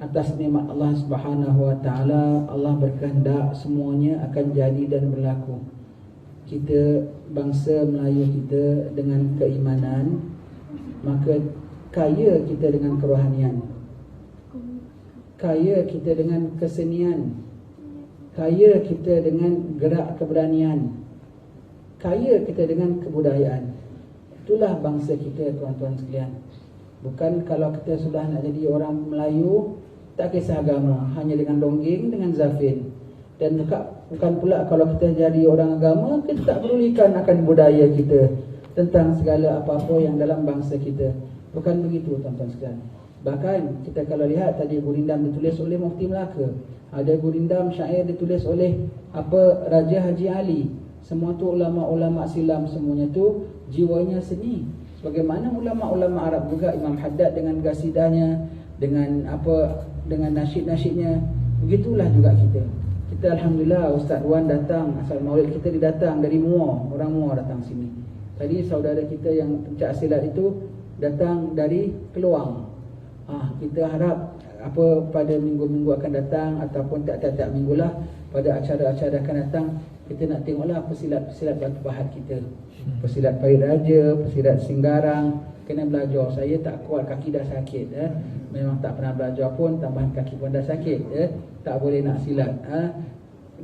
atas nikmat Allah Subhanahu wa taala, Allah berkehendak semuanya akan jadi dan berlaku. Kita bangsa Melayu kita dengan keimanan, maka kaya kita dengan kerohanian, kaya kita dengan kesenian, kaya kita dengan gerak keberanian, kaya kita dengan kebudayaan. Itulah bangsa kita, tuan-tuan sekalian. Bukan kalau kita sudah nak jadi orang Melayu, tak kisah agama, hanya dengan donggeng, dengan zafin. Dan bukan pula kalau kita jadi orang agama, kita tak pedulikan akan budaya kita, tentang segala apa-apa yang dalam bangsa kita. Bukan begitu, tuan-tuan sekalian. Bahkan kita kalau lihat tadi gurindam ditulis oleh Mufti Melaka, ada gurindam syair ditulis oleh Raja Haji Ali. Semua tu ulama-ulama silam, semuanya tu jiwanya seni. Bagaimana ulama-ulama Arab juga, Imam Haddad dengan gasidahnya, dengan nasyid-nasyidnya. Begitulah juga kita. Kita alhamdulillah, Ustaz Wan datang, asal maulid kita didatang dari Muar, orang Muar datang sini. Tadi saudara kita yang pencak silat itu datang dari Keluang. Kita harap pada minggu-minggu akan datang, ataupun tiap-tiap minggulah pada acara-acara akan datang, kita nak tengoklah pesilat-pesilat batu pahat kita. Pesilat Parit Raja, pesilat Singgarang, kena belajar. Saya tak kuat, kaki dah sakit. Memang tak pernah belajar pun, tambahan kaki pun dah sakit. Tak boleh nak silat.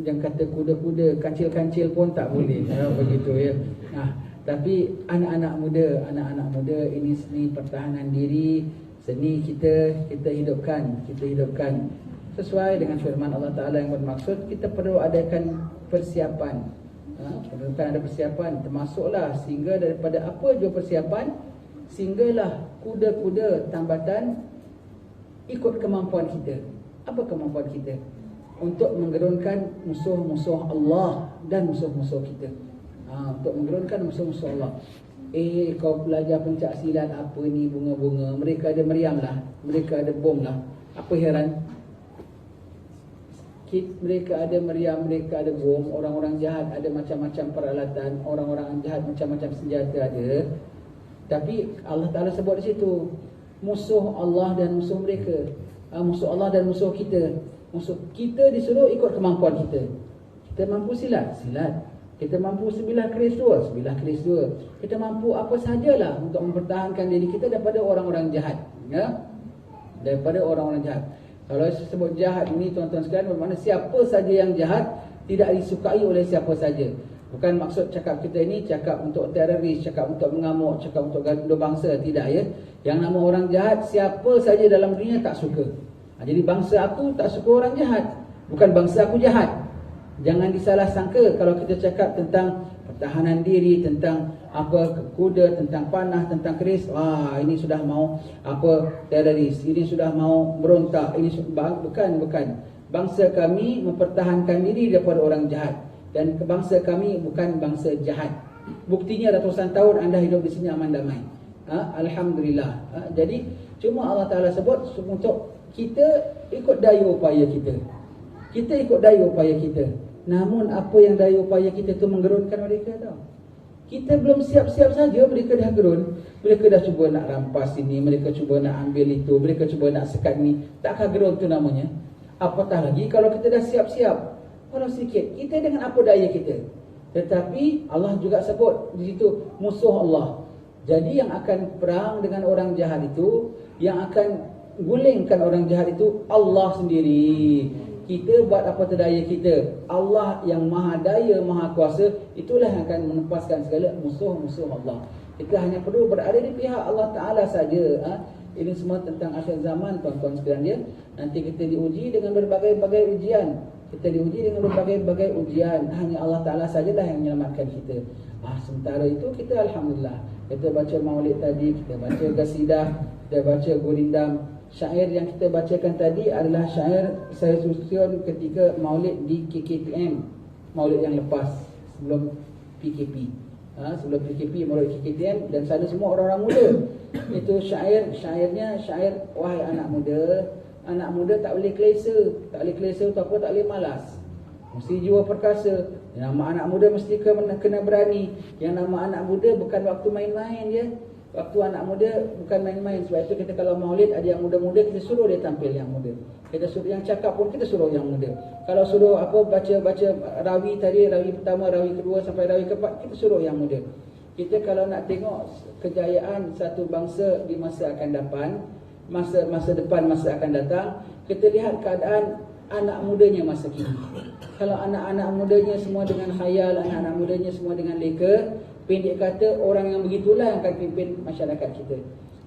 Jangan kata kuda-kuda, kancil-kancil pun tak boleh. Begitu ya. Tapi anak-anak muda ini seni pertahanan diri, seni kita hidupkan, sesuai dengan firman Allah Ta'ala yang bermaksud kita perlu adakan persiapan. Perlukan ada persiapan, termasuklah sehingga daripada apa jua persiapan, sehinggalah kuda-kuda tambatan ikut kemampuan kita. Apa kemampuan kita? Untuk menggerunkan musuh-musuh Allah dan musuh-musuh kita. Untuk menggerunkan musuh-musuh Allah. Kau belajar pencak silat apa ni, bunga-bunga, mereka ada meriam lah, mereka ada bom lah. Apa heran? Mereka ada meriam, mereka ada bom. Orang-orang jahat ada macam-macam peralatan, orang-orang jahat macam-macam senjata ada. Tapi Allah Ta'ala sebut di situ musuh Allah dan musuh mereka, musuh Allah dan musuh kita. Musuh kita disuruh ikut kemampuan kita. Kita mampu silat, kita mampu sebilah keris dua. Kita mampu apa sajalah untuk mempertahankan diri kita daripada orang-orang jahat, daripada orang-orang jahat. Kalau sebut jahat ini, tuan-tuan sekalian, bermakna siapa saja yang jahat tidak disukai oleh siapa saja. Bukan maksud cakap kita ini cakap untuk teroris, cakap untuk mengamuk, cakap untuk gaduh bangsa, tidak ya. Yang nama orang jahat, siapa saja dalam dunia tak suka. Jadi bangsa aku tak suka orang jahat, bukan bangsa aku jahat. Jangan disalah sangka kalau kita cakap tentang pertahanan diri, tentang kuda, tentang panah, tentang keris, ini sudah mau teroris, ini sudah mau berontak, ini bukan. Bangsa kami mempertahankan diri daripada orang jahat, dan bangsa kami bukan bangsa jahat. Buktinya ratusan tahun anda hidup di sini aman damai. Alhamdulillah. Jadi cuma Allah Ta'ala sebut untuk kita ikut daya upaya kita. Kita ikut daya upaya kita. Namun apa yang daya upaya kita tu menggerunkan mereka tau. Kita belum siap-siap saja, mereka dah gerun. Mereka dah cuba nak rampas ini, mereka cuba nak ambil itu, mereka cuba nak sekat ni. Takkah gerun tu namanya? Apatah lagi kalau kita dah siap-siap. Walau sikit, kita dengan apa daya kita. Tetapi Allah juga sebut di situ musuh Allah. Jadi yang akan perang dengan orang jahat itu, yang akan gulingkan orang jahat itu Allah sendiri. Kita buat apa terdaya kita. Allah yang maha daya, maha kuasa, itulah yang akan menepaskan segala musuh-musuh Allah. Kita hanya perlu berada di pihak Allah Ta'ala saja. Ini semua tentang akhir zaman, tuan-tuan sekalian ya. Nanti kita diuji dengan berbagai-bagai ujian. Kita diuji dengan berbagai-bagai ujian. Hanya Allah Ta'ala sajalah yang menyelamatkan kita. Sementara itu kita alhamdulillah, kita baca maulid tadi, kita baca qasidah, kita baca gurindam. Syair yang kita bacakan tadi adalah syair saya susun ketika maulid di KKTM, maulid yang lepas sebelum PKP. Sebelum PKP maulid KKTM, dan sana semua orang-orang muda. Itu syairnya syair, wahai anak muda tak boleh kelesa. Tak boleh kelesa tu apa? Tak boleh malas. Mesti jiwa perkasa. Yang nama anak muda mesti kena berani. Yang nama anak muda bukan waktu main-main je. Waktu anak muda bukan main-main. Sebab itu kita kalau maulid ada yang muda-muda, kita suruh dia tampil yang muda. Kita suruh yang cakap pun kita suruh yang muda. Kalau suruh baca rawi tadi, rawi pertama, rawi kedua sampai rawi keempat, kita suruh yang muda. Kita kalau nak tengok kejayaan satu bangsa di masa akan datang, kita lihat keadaan anak mudanya masa kini. Kalau anak-anak mudanya semua dengan khayal, anak-anak mudanya semua dengan leka, pendek kata, orang yang begitulah yang akan pimpin masyarakat kita.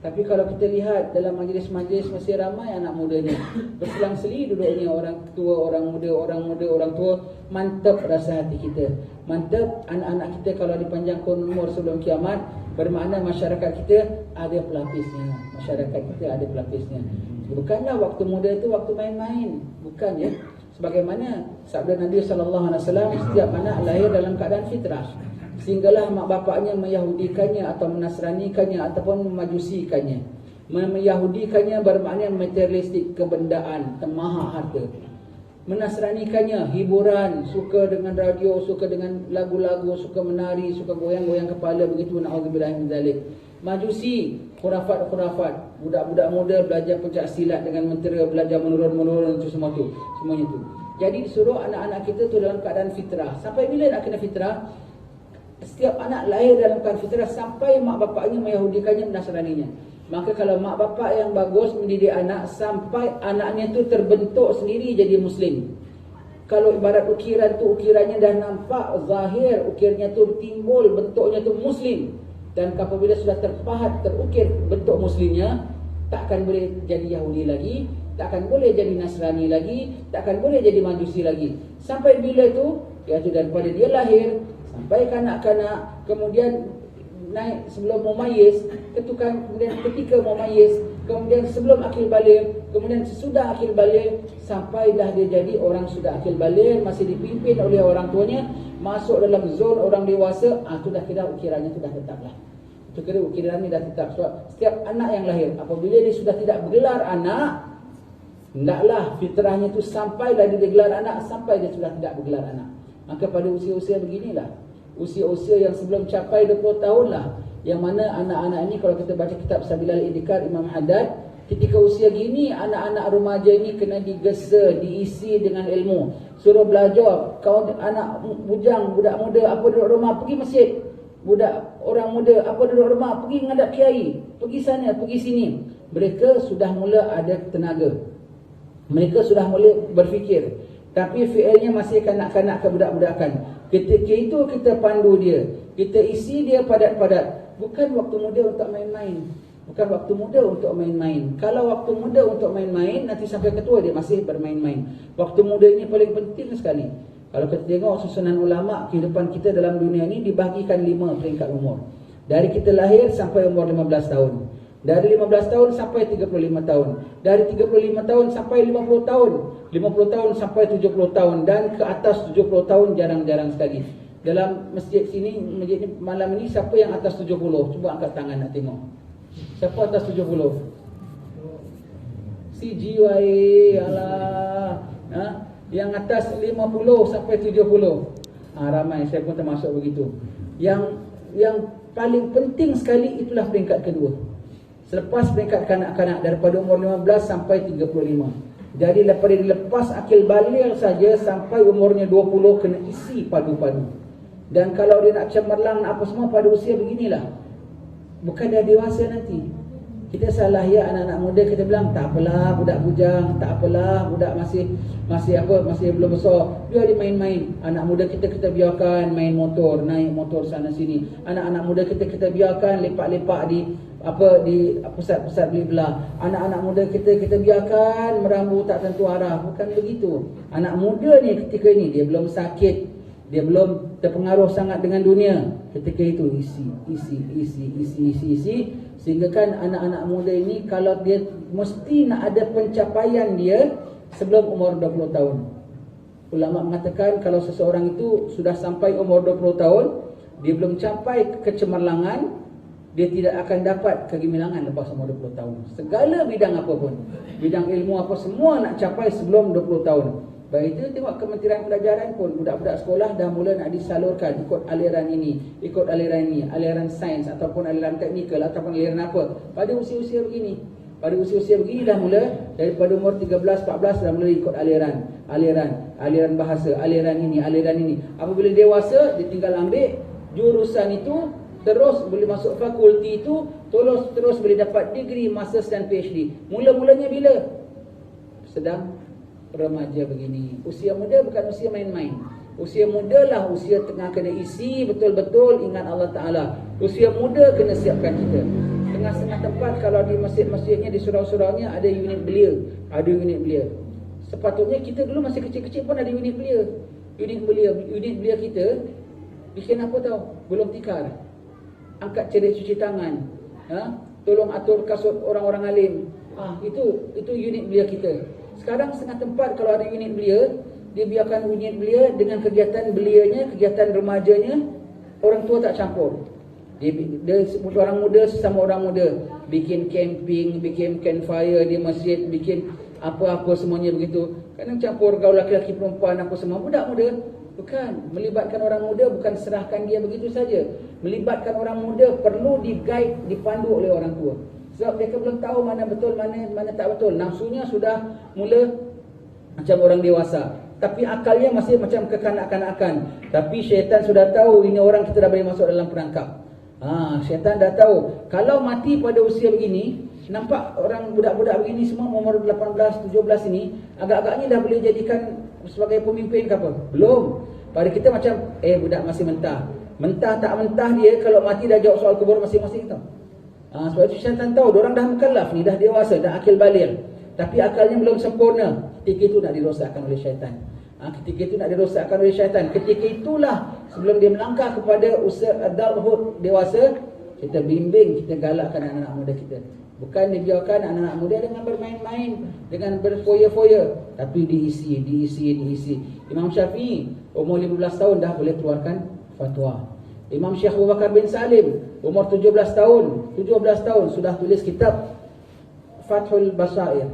Tapi kalau kita lihat dalam majlis-majlis masih ramai anak mudanya, berselang-seli duduknya orang tua, orang tua. Mantap rasa hati kita. Mantap anak-anak kita kalau dipanjangkan umur sebelum kiamat, bermakna masyarakat kita ada pelapisnya. Masyarakat kita ada pelapisnya. Bukanlah waktu muda itu waktu main-main. Bukan ya. Sebagaimana sabda Nabi SAW, setiap anak lahir dalam keadaan fitrah. Sehinggalah mak bapaknya meyahudikannya atau menasranikannya ataupun memajusikannya. Meyahudikannya bermakna materialistik, kebendaan, temahak harta. Menasranikannya hiburan, suka dengan radio, suka dengan lagu-lagu, suka menari, suka goyang-goyang kepala, begitu, na'udzubillah min zalik. Majusi, khurafat-khurafat, budak-budak muda belajar pencak silat dengan mentera, belajar menurun-menurun, itu semua tu, semuanya tu. Jadi disuruh anak-anak kita tu dalam keadaan fitrah. Sampai bila nak kena fitrah? Setiap anak lahir dalam keadaan fitrah sampai mak bapaknya meyahudikannya, menasraninya. Maka kalau mak bapak yang bagus mendidik anak sampai anaknya tu terbentuk sendiri jadi Muslim. Kalau ibarat ukiran tu, ukirannya dah nampak zahir, ukirnya tu timbul, bentuknya tu Muslim. Dan apabila sudah terpahat, terukir bentuk Muslimnya, takkan boleh jadi Yahudi lagi, takkan boleh jadi Nasrani lagi, takkan boleh jadi Majusi lagi. Sampai bila tu, iaitu daripada dia lahir sampai kanak-kanak, kemudian naik sebelum mumayyiz, kemudian ketika mumayyiz, kemudian sebelum akil baligh, kemudian sesudah akil baligh, sampai dah dia jadi orang sudah akil baligh, masih dipimpin oleh orang tuanya, masuk dalam zon orang dewasa, itu dah kira ukirannya itu dah tetap lah. Itu kira ukirannya dah tetap. Sebab setiap anak yang lahir, apabila dia sudah tidak bergelar anak, hendaklah fitrahnya itu sampai dah dia gelar anak, sampai dia sudah tidak bergelar anak. Maka pada usia-usia beginilah, usia-usia yang sebelum capai 20 tahun lah, yang mana anak-anak ini kalau kita baca kitab Sabilal Idhkar Imam Haddad, ketika usia gini anak-anak remaja ini kena digesa, diisi dengan ilmu, suruh belajar. Kau anak bujang, budak muda, apa duduk rumah pergi masjid, budak orang muda apa duduk rumah pergi menghadap kiai, pergi sana, pergi sini. Mereka sudah mula ada tenaga, mereka sudah mula berfikir, tapi fi'ilnya masih kanak-kanak kebudak-budakan. Ketika itu kita pandu dia, kita isi dia padat-padat. Bukan waktu muda untuk main-main. Bukan waktu muda untuk main-main. Kalau waktu muda untuk main-main, nanti sampai ketua dia masih bermain-main. Waktu muda ini paling penting sekali. Kalau kita tengok susunan ulama, kehidupan kita dalam dunia ini dibahagikan 5 peringkat umur. Dari kita lahir sampai umur 15 tahun. Dari 15 tahun sampai 35 tahun. Dari 35 tahun sampai 50 tahun. 50 tahun sampai 70 tahun. Dan ke atas 70 tahun jarang-jarang sekali. Dalam masjid sini, masjid ni, malam ini, siapa yang atas 70? Cuba angkat tangan nak tengok. Siapa atas 70? Si jiwai, alah. Yang atas 50 sampai 70. Ramai, saya pun termasuk begitu. Yang paling penting sekali itulah peringkat kedua. Selepas peringkat kanak-kanak daripada umur 15 sampai 35. Jadi daripada dilepas akil baligh saja sampai umurnya 20 kena isi padu-padu. Dan kalau dia nak cemerlang nak apa semua pada usia beginilah, bukan dah dewasa nanti. Kita salah ya anak-anak muda, kita bilang tak apalah budak bujang, tak apalah budak masih belum besar, dia dia main-main. Anak muda kita biarkan main motor, naik motor sana sini. Anak-anak muda kita biarkan lepak-lepak di pusat-pusat beli belah. Anak-anak muda kita biarkan merambu tak tentu arah. Bukan begitu. Anak muda ni ketika ini dia belum sakit, dia belum terpengaruh sangat dengan dunia. Ketika itu isi. Sehingga kan anak-anak muda ini kalau dia mesti nak ada pencapaian dia sebelum umur 20 tahun. Ulama mengatakan kalau seseorang itu sudah sampai umur 20 tahun, dia belum capai kecemerlangan, dia tidak akan dapat kegemilangan lepas umur 20 tahun. Segala bidang apa pun, bidang ilmu apa semua nak capai sebelum 20 tahun. Baik itu tengok Kementerian Pelajaran pun budak-budak sekolah dah mula nak disalurkan ikut aliran ini, ikut aliran ini, aliran sains ataupun aliran teknikal ataupun aliran apa. Pada usia-usia begini, pada usia-usia begini dah mula daripada umur 13 14 dah mula ikut aliran bahasa, aliran ini. Apabila dewasa dia tinggal ambil jurusan itu, terus boleh masuk fakulti itu, terus boleh dapat degree, masters dan PhD. Mula-mulanya bila? Sedang remaja begini. Usia muda bukan usia main-main. Usia muda lah usia tengah kena isi betul-betul ingat Allah Ta'ala. Usia muda kena siapkan kita. Tengah-tengah tempat kalau di masjid-masjidnya, di surau-suraunya ada unit belia. Sepatutnya kita dulu masih kecil-kecil pun ada unit belia. Unit belia kita bikin apa tahu? Belum tikar. Angkat cerit cuci tangan. Tolong atur kasut orang-orang alim. Itu unit belia kita. Sekarang setengah tempat kalau ada unit belia, dia biarkan unit belia dengan kegiatan belianya, kegiatan remajanya, orang tua tak campur. Dia orang muda sesama orang muda bikin camping, bikin campfire di masjid, bikin apa-apa semuanya begitu. Kadang campur gaul lelaki perempuan apa semua. Budak muda bukan melibatkan orang muda, bukan serahkan dia begitu saja. Melibatkan orang muda perlu di-guide, dipandu oleh orang tua. Sebab mereka belum tahu mana betul, mana tak betul. Nafsunya sudah mula macam orang dewasa, tapi akalnya masih macam kekanak-kanakan. Tapi syaitan sudah tahu ini orang kita dah boleh masuk dalam perangkap. Syaitan dah tahu. Kalau mati pada usia begini, nampak orang budak-budak begini semua umur 18, 17 ini, agak-agaknya dah boleh jadikan sebagai pemimpin ke apa? Belum. Pada kita macam, budak masih mentah. Mentah tak mentah dia, kalau mati dah jawab soal kubur masing-masing tau. Sebab itu syaitan tahu diorang dah mukallaf ni, dah dewasa, dah akil baligh, tapi akalnya belum sempurna. Ketika itu nak dirosakkan oleh syaitan. Ketika itulah sebelum dia melangkah kepada usia adulthood, dewasa, kita bimbing, kita galakkan anak-anak muda kita. Bukan dibiarkan anak-anak muda dengan bermain-main, dengan berfoya-foya, tapi diisi. Imam Syafi'i umur 15 tahun dah boleh keluarkan fatwa. Imam Syekh Abu Bakar bin Salim umur 17 tahun sudah tulis kitab Fathul Basair.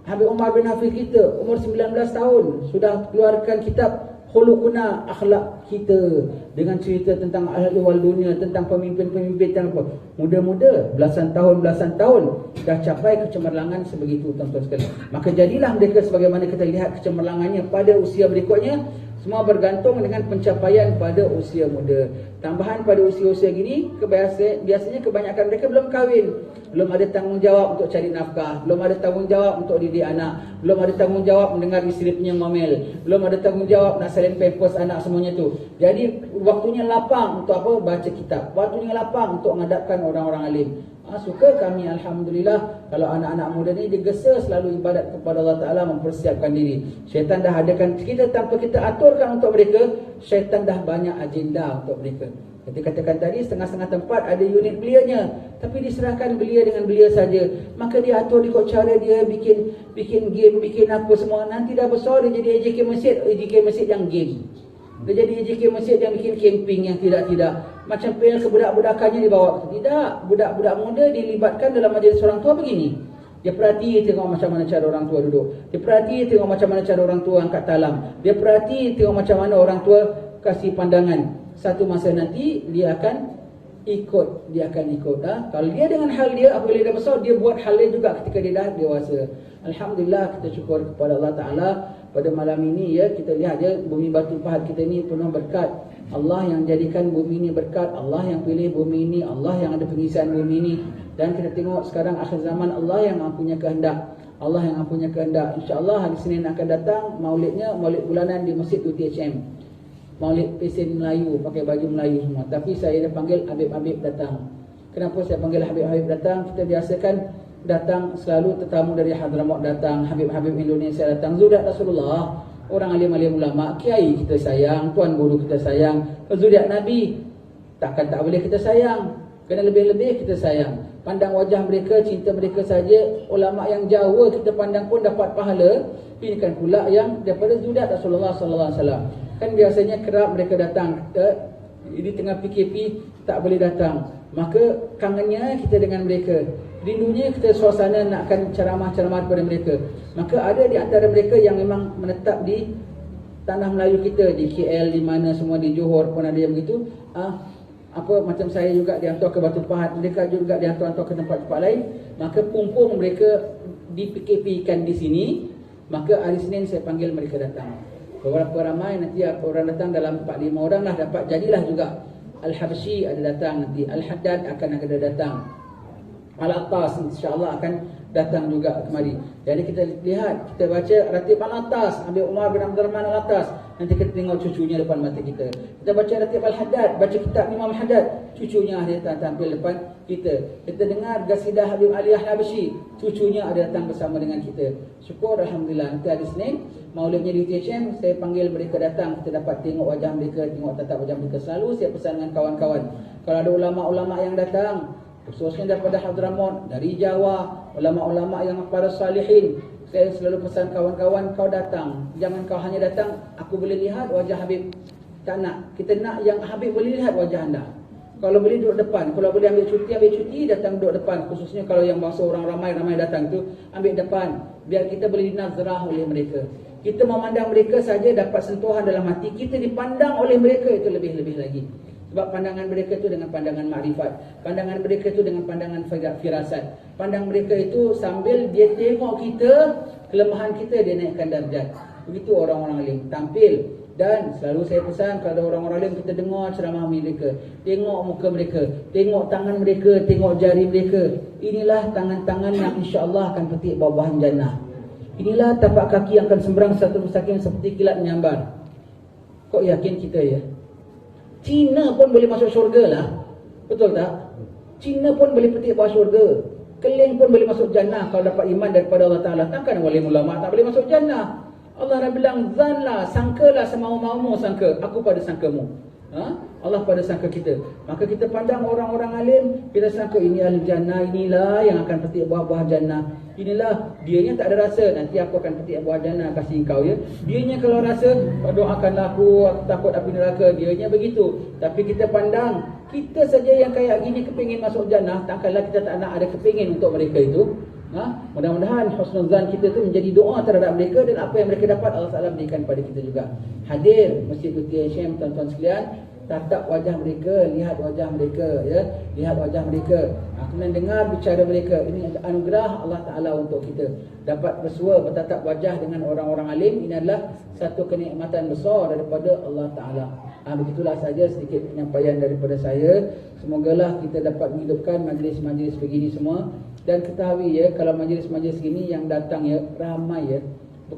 Habib Umar bin Hafiz kita umur 19 tahun sudah keluarkan kitab Khuluquna, akhlak kita, dengan cerita tentang ahli-ahli dunia, tentang pemimpin-pemimpin yang apa. Muda-muda belasan tahun dah capai kecemerlangan sebegitu, tuan-tuan sekalian. Maka jadilah mereka sebagaimana kita lihat kecemerlangannya pada usia berikutnya. Semua bergantung dengan pencapaian pada usia muda. Tambahan pada usia-usia gini, biasanya kebanyakan mereka belum kahwin, belum ada tanggungjawab untuk cari nafkah, belum ada tanggungjawab untuk didik anak, belum ada tanggungjawab mendengar isteri punya ngomel, belum ada tanggungjawab nak salin pampers anak semuanya tu. Jadi waktunya lapang untuk apa? Baca kitab. Waktunya lapang untuk menghadapkan orang-orang alim. Suka kami alhamdulillah kalau anak-anak muda ni digesa selalu ibadat kepada Allah Ta'ala, mempersiapkan diri. Syaitan dah adakan kita, tanpa kita aturkan untuk mereka, syaitan dah banyak agenda untuk mereka. Kita katakan tadi setengah-setengah tempat ada unit belianya, tapi diserahkan belia dengan belia saja. Maka dia atur ikut cara dia, bikin game, bikin apa semua. Nanti dah besar dia jadi AJK masjid yang game. Dia jadi AJK masjid yang bikin camping yang tidak-tidak. Macam PL kebudak-budakannya dibawa. Tidak, budak-budak muda dilibatkan dalam majlis orang tua begini. Dia perhati tengok macam mana cara orang tua duduk. Dia perhati tengok macam mana cara orang tua angkat talam. Dia perhati tengok macam mana orang tua kasih pandangan. Satu masa nanti dia akan ikut. Kalau dia dengan hal dia, apabila dia besar, dia buat hal dia juga ketika dia dah dewasa. Alhamdulillah, kita syukur kepada Allah Ta'ala. Pada malam ini kita lihat bumi Batu Pahat kita ni penuh berkat. Allah yang jadikan bumi ini berkat, Allah yang pilih bumi ini, Allah yang ada pengisian bumi ini. Dan kita tengok sekarang akhir zaman, Allah yang mempunyai kehendak. InsyaAllah hari Senin akan datang maulid bulanan di Masjid UTHM. Maulid pesen Melayu, pakai baju Melayu semua. Tapi saya dah panggil Habib-Habib datang. Kenapa saya panggil Habib-Habib datang? Kita biasakan datang selalu tetamu dari Hadramaut datang, Habib-Habib Indonesia datang, zuriat Rasulullah, orang alim-alim ulama, kiai kita sayang, tuan guru kita sayang, zuriat Nabi takkan tak boleh kita sayang, kena lebih-lebih kita sayang. Pandang wajah mereka, cinta mereka saja. Ulama yang Jawa kita pandang pun dapat pahala. Ini kan pula yang daripada zuriat Rasulullah sallallahu alaihi wasallam. Kan biasanya kerap mereka datang Ini tengah PKP tak boleh datang. Maka kangennya kita dengan mereka, rindunya kita suasana nakkan ceramah-ceramah kepada mereka. Maka ada di antara mereka yang memang menetap di tanah Melayu kita, di KL, di mana semua, di Johor pun ada yang begitu. Macam saya juga dihantar ke Batu Pahat, mereka juga dihantar ke tempat-tempat lain. Maka pumpung mereka di PKP-kan di sini. Maka hari Senin saya panggil mereka datang. Beberapa ramai, nanti orang datang dalam 4-5 orang lah dapat jadilah juga. Al-Habsyi ada datang nanti, Al-Haddad akan ada datang, Al-Attas insya-Allah akan datang juga kemari. Jadi kita lihat, kita baca Ratib Al-Attas, ambil Umar bin Abdul Rahman Al-Attas, nanti kita tengok cucunya depan mata kita. Kita baca Ratib Al-Haddad, baca kitab Imam Al-Haddad, cucunya ada tampil depan kita. Kita dengar Qasidah Habib Ali Al-Habsyi, cucunya ada datang bersama dengan kita. Syukur alhamdulillah. Nanti hari Senin maulidnya di UTHM, saya panggil mereka datang, kita dapat tengok wajah mereka, tengok tatap wajah mereka. Selalu saya pesan dengan kawan-kawan, kalau ada ulama-ulama yang datang, khususnya daripada Hadramaut, dari Jawa, ulama-ulama yang para salihin, saya selalu pesan kawan-kawan, kau datang, jangan kau hanya datang, aku boleh lihat wajah Habib. Tak nak, kita nak yang Habib boleh lihat wajah anda. Kalau boleh duduk depan, kalau boleh ambil cuti, datang duduk depan. Khususnya kalau yang bangsa orang ramai datang tu, ambil depan, biar kita boleh dinazrah oleh mereka. Kita memandang mereka saja dapat sentuhan dalam hati, kita dipandang oleh mereka itu lebih-lebih lagi. Sebab pandangan mereka itu dengan pandangan makrifat, pandangan mereka itu dengan pandangan firasat. Pandang mereka itu sambil dia tengok kita, kelemahan kita dia naikkan darjat. Begitu orang-orang alim tampil. Dan selalu saya pesan, kalau ada orang-orang alim, kita dengar ceramah mereka, tengok muka mereka, tengok tangan mereka, tengok jari mereka. Inilah tangan-tangan yang insya-Allah akan petik buah-buahan jannah. Inilah tapak kaki yang akan sembrang satu mustaqim seperti kilat menyambar. Kok yakin kita ya? Cina pun boleh masuk syurga lah. Betul tak? Cina pun boleh petik buah syurga. Keling pun boleh masuk jannah kalau dapat iman daripada Allah Ta'ala. Takkan wali ulama tak boleh masuk jannah? Allah dah bilang, zanlah, sangkalah semau-maumu sangka, aku pada sangkamu. Allah pada sangka kita. Maka kita pandang orang-orang alim, kita sangka ini ahli jannah, inilah yang akan petik buah-buah jannah. Inilah, dianya tak ada rasa, nanti aku akan petik buah jannah kasih engkau ya. Dianya kalau rasa, doakanlah aku takut api neraka, dianya begitu. Tapi kita pandang, kita saja yang kayak gini kepingin masuk jannah, takkanlah kita tak nak ada kepingin untuk mereka itu. Mudah-mudahan husnuzan kita tu menjadi doa terhadap mereka, dan apa yang mereka dapat Allah Ta'ala berikan pada kita juga. Hadir Masjid UTHM tuan-tuan sekalian, tatap wajah mereka, lihat wajah mereka ya, lihat wajah mereka. Kemudian dengar bicara mereka. Ini anugerah Allah Ta'ala untuk kita. Dapat bersua bertatap wajah dengan orang-orang alim, ini adalah satu kenikmatan besar daripada Allah Ta'ala. Begitulah saja sedikit penyampaian daripada saya. Semogalah kita dapat menghidupkan majlis-majlis begini semua. Dan ketahui ya, kalau majlis-majlis gini yang datang ya ramai ya,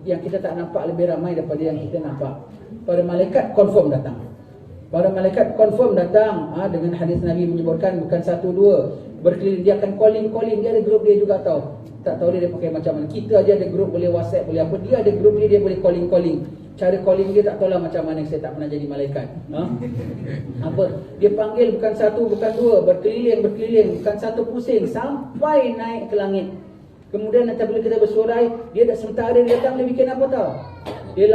yang kita tak nampak lebih ramai daripada yang kita nampak. Para malaikat confirm datang. Para malaikat confirm datang. Dengan hadis Nabi menyebutkan bukan satu dua, berkeliling. Dia akan calling. Dia ada grup dia juga tahu. Tak tahu dia pakai macam mana. Kita aja ada grup, boleh WhatsApp, boleh apa. Dia ada grup dia boleh calling. Cara calling dia tak tahulah macam mana, saya tak pernah jadi malaikat. Apa? Dia panggil bukan satu, bukan dua, berkeliling, bukan satu pusing, sampai naik ke langit. Kemudian nanti bila kita bersurai, dia dah sementara dia datang, dia bikin apa tahu? Dia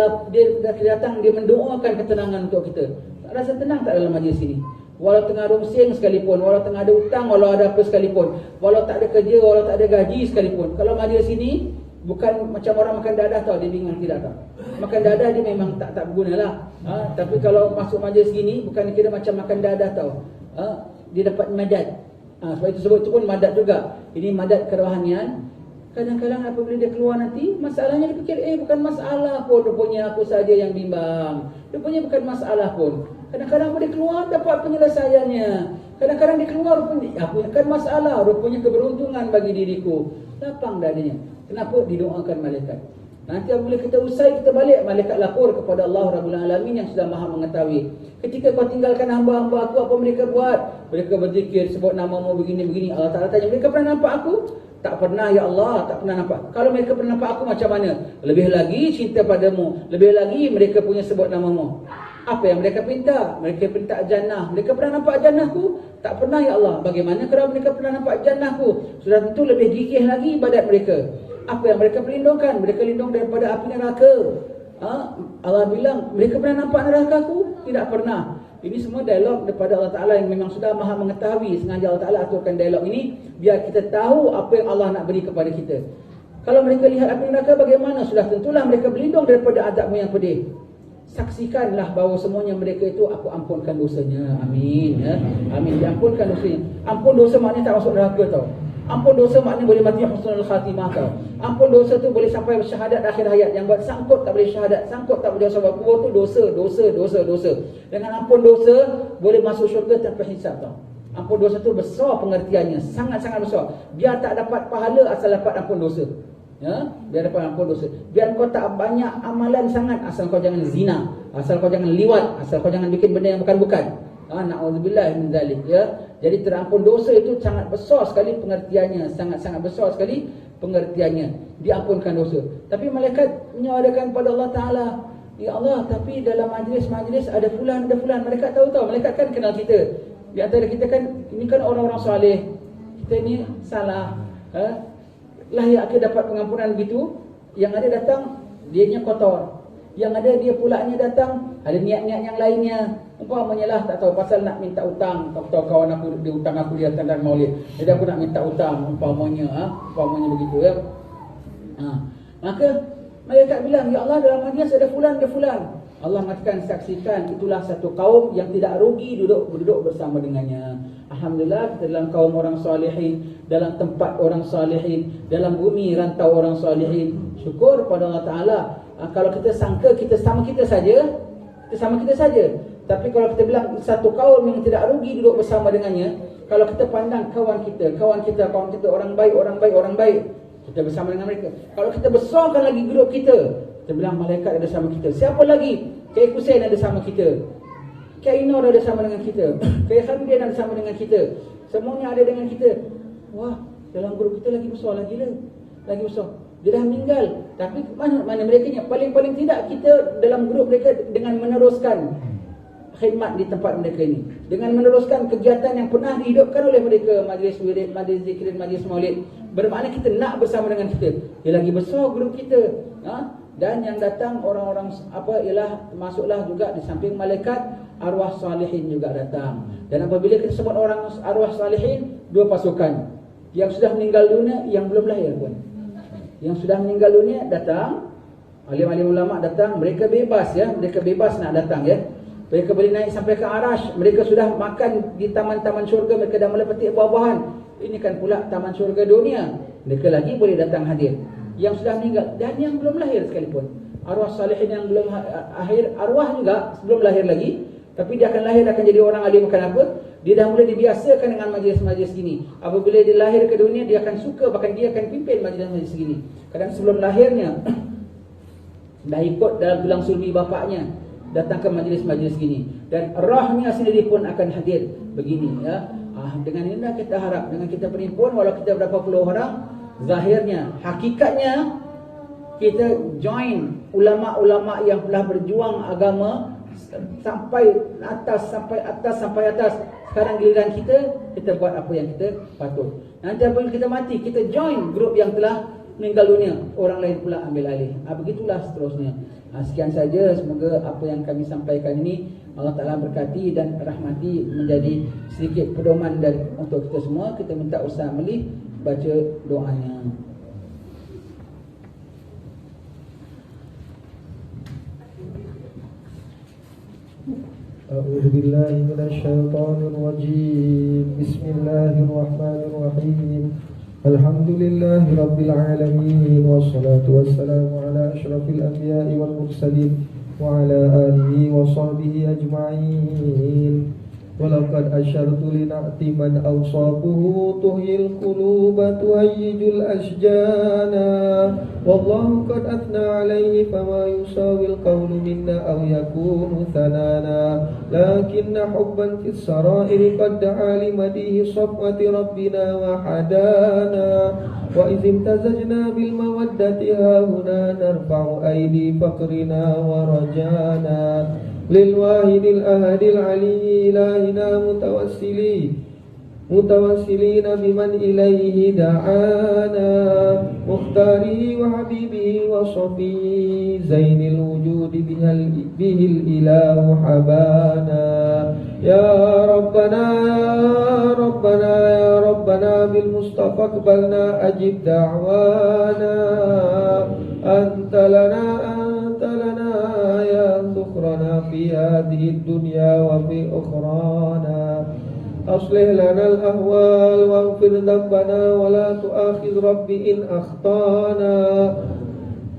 dah datang, dia mendoakan ketenangan untuk kita. Rasa tenang tak dalam majlis ini? Walau tengah rungsing sekalipun, walau tengah ada hutang, walau ada apa sekalipun, walau tak ada kerja, walau tak ada gaji sekalipun, kalau majlis ini bukan macam orang makan dadah tau, dia bingung tidak tahu. Makan dadah dia memang tak bergunalah. Tapi kalau masuk majlis gini, bukan kira macam makan dadah tau. Dia dapat madat. Sebab itu sebut itu pun madat juga. Ini madat kerohanian. Kadang-kadang apabila dia keluar nanti, masalahnya dia fikir, bukan masalah pun, rupanya aku saja yang bimbang. Rupanya bukan masalah pun. Kadang-kadang dia keluar dapat penyelesaiannya. Kadang-kadang dia keluar rupanya bukan masalah, rupanya keberuntungan bagi diriku. Lapang dadanya. Kenapa? Didoakan malaikat. Nanti apabila kita usai, kita balik, malaikat lapor kepada Allah Rabbul Alamin yang sudah maha mengetahui. Ketika kau tinggalkan hamba-hamba aku, apa mereka buat? Mereka berzikir, sebut namamu begini-begini. Allah Ta'ala tanya, mereka pernah nampak aku? Tak pernah ya Allah, tak pernah nampak. Kalau mereka pernah nampak aku macam mana? Lebih lagi cinta padamu, lebih lagi mereka punya sebut namamu. Apa yang mereka pinta? Mereka pinta jannah. Mereka pernah nampak jannahku? Tak pernah ya Allah. Bagaimana kalau mereka pernah nampak jannahku? Sudah tentu lebih gigih lagi ibadat mereka. Apa yang mereka perlindungkan? Mereka lindung daripada api neraka. Allah bilang, mereka pernah nampak nerakaku? Tidak pernah. Ini semua dialog daripada Allah Ta'ala yang memang sudah maha mengetahui. Sengaja Allah Ta'ala aturkan dialog ini biar kita tahu apa yang Allah nak beri kepada kita. Kalau mereka lihat api neraka bagaimana? Sudah tentulah mereka berlindung daripada azabmu yang pedih. Saksikanlah bahawa semuanya mereka itu aku ampunkan dosanya. Amin, ya. Amin, diampunkan dosanya. Ampun dosa maknanya tak masuk neraka tau. Ampun dosa maknanya boleh mati husnul khatimah tau. Ampun dosa tu boleh sampai syahadat akhir hayat. Yang buat sangkut tak boleh syahadat, sangkut tak boleh masuk kubur tu dosa. Dengan ampun dosa boleh masuk syurga tanpa hisab tau. Ampun dosa tu besar pengertiannya, sangat-sangat besar. Biar tak dapat pahala asal dapat ampun dosa. Ya, biar dapat ampun dosa. Biar kau tak banyak amalan sangat asal kau jangan zina, asal kau jangan liwat, asal kau jangan bikin benda yang bukan-bukan. Na'udzubillah min zalik, ya. Jadi terampun dosa itu sangat besar sekali pengertiannya, sangat-sangat besar sekali pengertiannya. Diampunkan dosa. Tapi malaikat menyuarakan pada Allah Taala, ya Allah, tapi dalam majlis-majlis ada fulan. Mereka tahu-tahu, malaikat kan kenal kita. Di antara kita kan, ini kan orang-orang soleh. Kita ni salah, lah yang akan dapat pengampunan begitu. Yang ada datang dianya kotor, yang ada dia pulaknya datang ada niat-niat yang lainnya. Umpamanya lah tak tahu pasal nak minta utang, tak tahu kawan aku dia hutang aku dia tandang maulid, jadi aku nak minta utang umpamanya begitu, ya. Maka malaikat bilang, ya Allah, dalam majlis ada fulan. Allah mengatakan, saksikan itulah satu kaum yang tidak rugi duduk bersama dengannya. Alhamdulillah, kita dalam kaum orang salihin, dalam tempat orang salihin, dalam bumi rantau orang salihin. Syukur pada Allah Ta'ala. Kalau kita sangka kita sama kita saja. Tapi kalau kita bilang satu kaum yang tidak rugi duduk bersama dengannya, kalau kita pandang kawan kita orang baik, kita bersama dengan mereka. Kalau kita besarkan lagi grup kita bilang malaikat ada sama kita. Siapa lagi? Kiai Hussein ada sama kita, Kiai Nur ada sama dengan kita, Kiai Hamidin ada sama dengan kita. Semuanya ada dengan kita. Wah, dalam grup kita lagi besar lagi besar. Dia dah meninggal. Tapi mana mereka nya? Paling tidak kita dalam grup mereka dengan meneruskan khidmat di tempat mereka ini, dengan meneruskan kegiatan yang pernah dihidupkan oleh mereka, majlis wirid, majlis zikir, majlis maulid. Bermakna kita nak bersama dengan kita. Dia lagi besar grup kita. Dan yang datang orang-orang ialah masuklah juga di samping malaikat, arwah salihin juga datang. Dan apabila kita sebut orang arwah salihin, dua pasukan. Yang sudah meninggal dunia, yang belum lahir pun. Yang sudah meninggal dunia datang, alim-alim ulama datang, mereka bebas, ya. Mereka bebas nak datang, ya. Mereka boleh naik sampai ke arash. Mereka sudah makan di taman-taman syurga, mereka dah mulai petik buah-buahan. Ini kan pula taman syurga dunia. Mereka lagi boleh datang hadir. Yang sudah meninggal dan yang belum lahir sekalipun. Arwah salihin yang belum akhir, arwah juga sebelum lahir lagi, tapi dia akan lahir, akan jadi orang alim, akan apa? Dia dah mulai dibiasakan dengan majlis-majlis gini. Apabila dia lahir ke dunia, dia akan suka, bahkan dia akan pimpin majlis-majlis gini. Kadang sebelum lahirnya dah ikut dalam tulang sulbi bapaknya datang ke majlis-majlis gini, dan rohnya sendiri pun akan hadir begini, ya. Dengan ini kita harap, dengan kita berhimpun walau kita berapa puluh orang, zahirnya, hakikatnya kita join ulama-ulama yang telah berjuang agama sampai atas. Sekarang giliran kita buat apa yang kita patut. Nanti apabila kita mati, kita join grup yang telah meninggal dunia, orang lain pula ambil alih. Begitulah seterusnya. Sekian saja, semoga apa yang kami sampaikan ini Allah Ta'ala berkati dan rahmati, menjadi sedikit pedoman untuk kita semua. Kita minta Ustaz Melih baca doanya. A'udzu billahi minasy syaithanir rajim. Bismillahirrahmanirrahim. Alhamdulillahi rabbil alamin, wassalatu wassalamu ala asyrafil anbiya'i wal mursalin wa ala alihi wa sahbihi ajma'in. Walaqad asyartu li na'ti man awsafuhu tuhyil quluba tuhayyijul asjana. Wallahu qad athna alayhi fama yusawil qawlu minna aw yakunu thanana. Lakinna hubban fis sarairi qad da'a limadihi safwati rabbina wa hadana. Wa izim tazajna bil mawaddati hahuna narfa'u aidi faqrina wa rajana. Lil wahidil ahadil aliyyi ilahina mutawassili متوسلين بمن إليه دعانا مختاري وحبيبي وصفي زين الوجود به الإله حبانا يا ربنا يا ربنا يا ربنا بالمصطفى اقبلنا أجب دعوانا أنت لنا يا ذخرنا في هذه الدنيا وفي أخرانا أصلح لنا الأهوال واغفر ذنبنا ولا تؤاخذ ربي إن أخطانا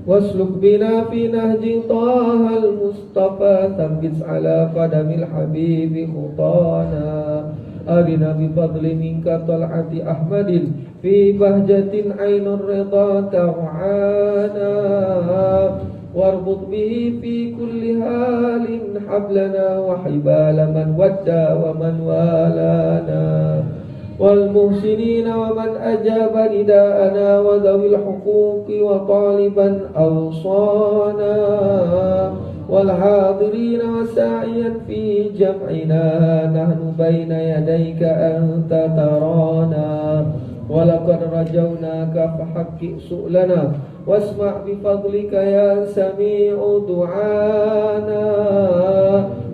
واسلك بنا في نهج طه المصطفى ثبت على قدم الحبيب خطانا أرنا بفضل منك طلعة أحمد في بهجة عين الرضا ترعانا واربط به في كل حال حبلنا وحبال من ودى ومن والانا والمحسنين ومن أجاب نداءنا وذوي الحقوق وطالبا أوصانا والحاضرين وساعيا في جمعنا نحن بين يديك أنت ترانا ولقد رجوناك فحقق سؤلنا واسمع بفضلك يا سميع دعانا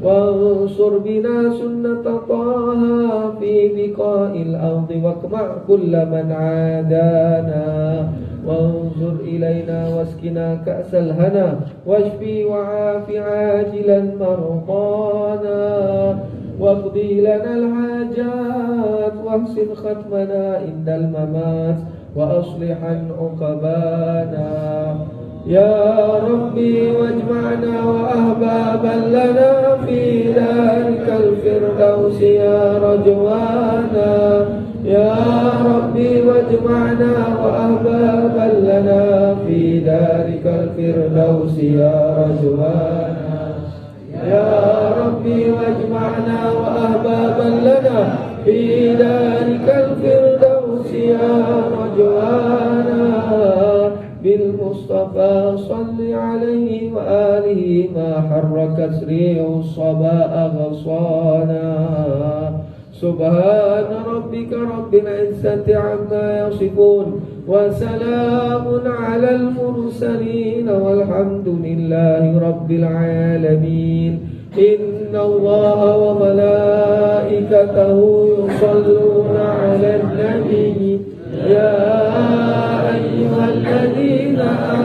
وانصر بنا سنة طه في بقاء الأرض واقمع كل من عادانا وانظر إلينا واسقنا كأس الهنا واشفي وعاف عاجلا مرضانا واقضي لنا الحاجات واحسن ختمنا عند الممات وأصلحا عقبانا يا ربي واجمعنا وأحبابا لنا في ذلك الفردوس يا رجوانا يا ربي واجمعنا وأحبابا لنا في ذلك الفردوس يا رجوانا يا ربي واجمعنا وأحبابا لنا في ذلك الفردوس يا رجوانا بالمصطفى صل عليه وآله ما حرك سريع الصباء غصانا سبحان ربك رب العزة عما يصفون وسلام على المرسلين والحمد لله رب العالمين إن الله وملائكته يصلون على النبي يا أيها الذين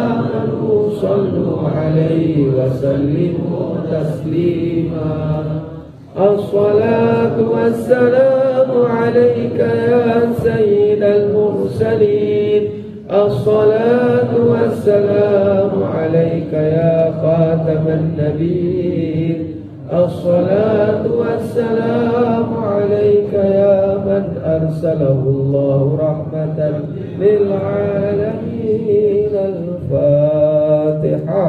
آمنوا صلوا عليه وسلموا تسليما الصلاة والسلام عليك يا سيد المرسلين الصلاة والسلام عليك يا خاتم النبيين الصلاة والسلام عليك يا من أرسله الله رحمة للعالمين الفاتحة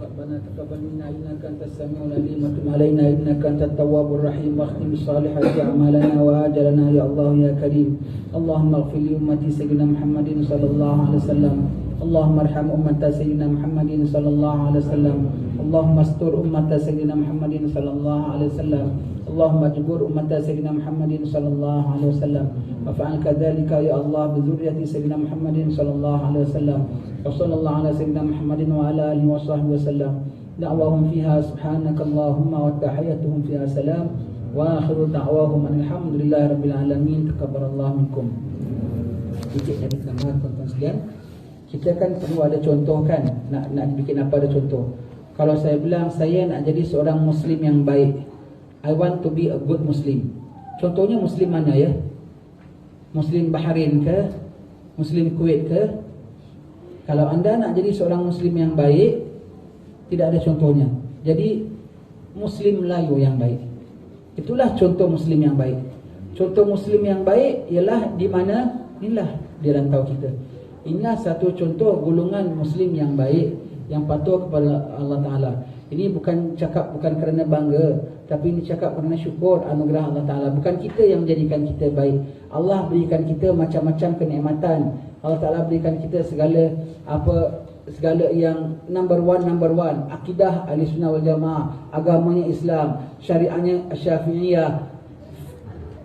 ربنا تقبل منا إنك أنت السميع العليم وتب علينا إنك أنت التواب الرحيم واختم بالصالحات أعمالنا وآجلنا يا الله يا كريم اللهم اغفر لأمة سيدنا محمد صلى الله عليه وسلم اللهم ارحم أمة سيدنا محمد صلى الله عليه وسلم اللهم استر أمة سيدنا محمد صلى الله عليه وسلم اللهم اجبر أمة سيدنا محمد صلى الله عليه وسلم وفعل كذلك يا الله بذرية سيدنا محمد صلى الله عليه وسلم وصلى الله على سيدنا محمد وعلى آله وصحبه وسلم دعواهم فيها سبحانك اللهم وتحياتهم فيها سلام وآخر دعواهم أن الحمد لله رب العالمين تقبل الله منكم. Sedikit dari tambahan tuan-tuan sekalian, kita kan perlu ada contoh kan, nak bikin apa ada contoh. Kalau saya bilang saya nak jadi seorang Muslim yang baik, I want to be a good Muslim. Contohnya Muslim mana ya? Muslim Bahrain ke? Muslim Kuwait ke? Kalau anda nak jadi seorang Muslim yang baik, tidak ada contohnya. Jadi Muslim Melayu yang baik, itulah contoh Muslim yang baik. Contoh Muslim yang baik ialah di mana? Inilah di rantau kita. Inilah satu contoh golongan Muslim yang baik, yang patuh kepada Allah Ta'ala. Ini bukan cakap bukan kerana bangga, tapi ini cakap kerana syukur anugerah Allah Ta'ala. Bukan kita yang menjadikan kita baik, Allah berikan kita macam-macam kenikmatan. Allah Ta'ala berikan kita segala apa segala yang number one, akidah Ahlussunnah wal Jamaah, agamanya Islam, syariahnya Syafi'iyah,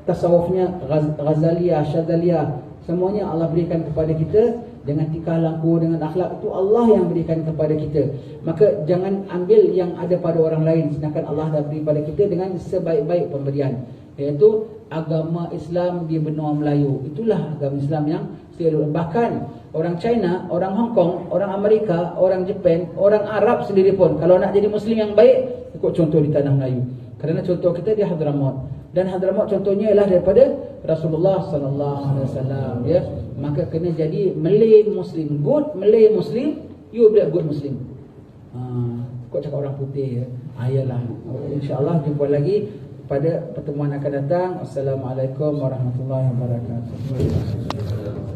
tasawufnya Ghazaliyah, Syadzaliyah, semuanya Allah berikan kepada kita dengan tingkah laku, dengan akhlak, itu Allah yang berikan kepada kita. Maka jangan ambil yang ada pada orang lain, sedangkan Allah dah beri pada kita dengan sebaik-baik pemberian, iaitu agama Islam di benua Melayu. Itulah agama Islam yang seluruh. Bahkan orang China, orang Hong Kong, orang Amerika, orang Jepun, orang Arab sendiri pun kalau nak jadi Muslim yang baik, ikut contoh di tanah Melayu. Kerana contoh kita di Hadramaut, dan Hadramaut contohnya ialah daripada Rasulullah sallallahu alaihi wasallam, ya. Maka kena jadi Malay Muslim, good Malay Muslim, you be a good Muslim. Kau cakap orang putih, ya. Ayalah. InsyaAllah jumpa lagi pada pertemuan akan datang. Assalamualaikum warahmatullahi wabarakatuh.